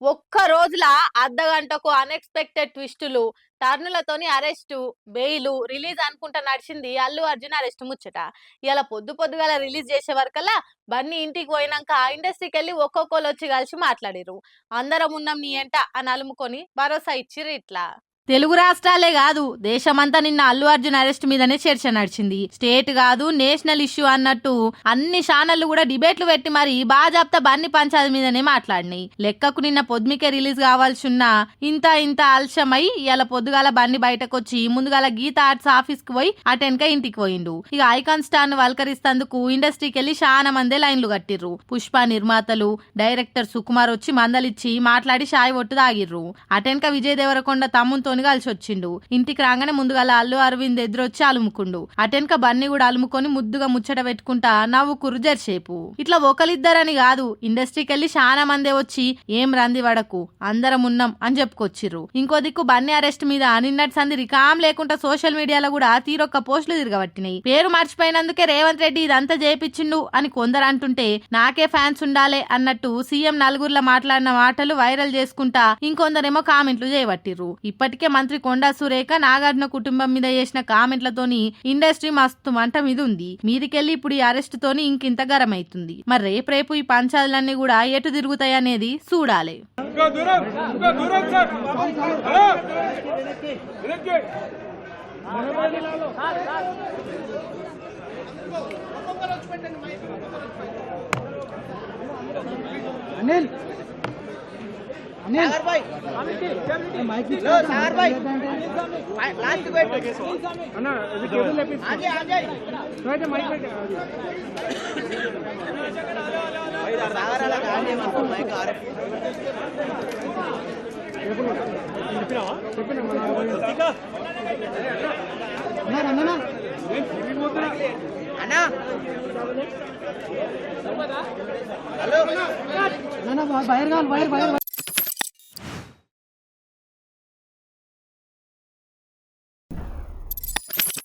ఒక్క రోజుల అర్ధగంటకు unexpected ట్విస్టులు, టర్నులతోని arrest, bail, release అనుకుంటా నడిచింది 'అల్లు అర్జున్' అరెస్ట్ ముచ్చట. ఇయాల పొద్దుగాల రిలీజ్ చేసే వరకల్లా బన్నీ ఇంటికి పోయినంక ఇండస్ట్రీకెళ్ళి ఒక్కొక్కళ్ళొచ్చి కలిసి మాట్లాడిర్రు. అందరం ఉన్నాం నీ ఎంట అని అలుముకొని భరోసా ఇచ్చిర్రు ఇట్లా. తెలుగు రాష్ట్రాలే కాదు దేశమంతా నిన్న అల్లు అర్జున్ అరెస్ట్ మీదనే చర్చ నడిచింది. స్టేట్ కాదు నేషనల్ ఇష్యూ అన్నట్టు అన్ని ఛానళ్లు కూడా డిబేట్లు పెట్టి మరి బాజాప్తా బన్నీ పంచాయతీ మీదనే మాట్లాడినాయి. లెక్కకు నిన్న పొద్దుమికే రిలీజ్ కావాల్సిన ఇంత ఆలస్యమై ఇవాళ పొద్దుగాల బన్నీ బయటకొచ్చి ముందుగాల గీత ఆర్ట్స్ ఆఫీస్ కు పోయి అటెన్క ఇంటికి పోయిండు. ఇక ఐకాన్ స్టార్ ను వల్కరిస్తందుకు ఇండస్ట్రీకి వెళ్లి చాలా మందే లైన్లు కట్టిర్రు. పుష్ప నిర్మాతలు డైరెక్టర్ సుకుమార్ వచ్చి మందలిచ్చి మాట్లాడి షాయి ఒట్టు తాగిర్రు. అటెన్క విజయ్ దేవరకొండ తమ్ముతో కలిసి వచ్చిండు. ఇంటికి రాగానే ముందుగాల అల్లు అరవింద్ ఎదురొచ్చి అలుముకుండు. అటెన్క బన్నీ కూడా అలుముకొని ముద్దుగా ముచ్చట పెట్టుకుంటా నవ్వుకుర్రు జర్సేపు. ఇట్లా ఒకరిద్దరని కాదు ఇండస్ట్రీకి వెళ్లి చాలా మందే వచ్చి ఏం రంది వడకు అందరం ఉన్నాం అని చెప్పుకొచ్చిర్రు. ఇంకో దిక్కు బన్నీ అరెస్ట్ మీద నిన్నటి సంది రికామ్ లేకుండా సోషల్ మీడియాలో కూడా తీరొక్క పోస్టులు తిరగబట్టినాయి. పేరు మర్చిపోయినందుకే రేవంత్ రెడ్డి ఇదంతా చేపించిండు అని కొందరు అంటుంటే నాకే ఫ్యాన్స్ ఉండాలే అన్నట్టు సీఎం నలుగురిలో మాట్లాడిన మాటలు వైరల్ చేసుకుంటా ఇంకొందరేమో కామెంట్లు చేయబట్టిర్రు. ఇప్పటికే మంత్రి కొండా సురేఖ నాగార్జున కుటుంబం మీద చేసిన కామెంట్లతోని ఇండస్ట్రీ మస్తు మంట మీద ఉంది. మీదికెళ్లి ఇప్పుడు ఈ అరెస్ట్ తోని ఇంకింత గరం అవుతుంది. మరి రేపు ఈ పంచాదులన్నీ కూడా ఎటు తిరుగుతాయి అనేది చూడాలి. अनिल सागर भाई लो सागर भाई लास्ट वेट अन्ना ఇది కేబుల్ లేపి आगे आगे बैठ మైక్ बैठ भाई सागर అలా గానే మనకు మైక్ ఆరే కేబుల్ చెప్పినావా చెప్పినా అన్న అన్న అన్న హలో అన్న బయర్ కావాలి బయర్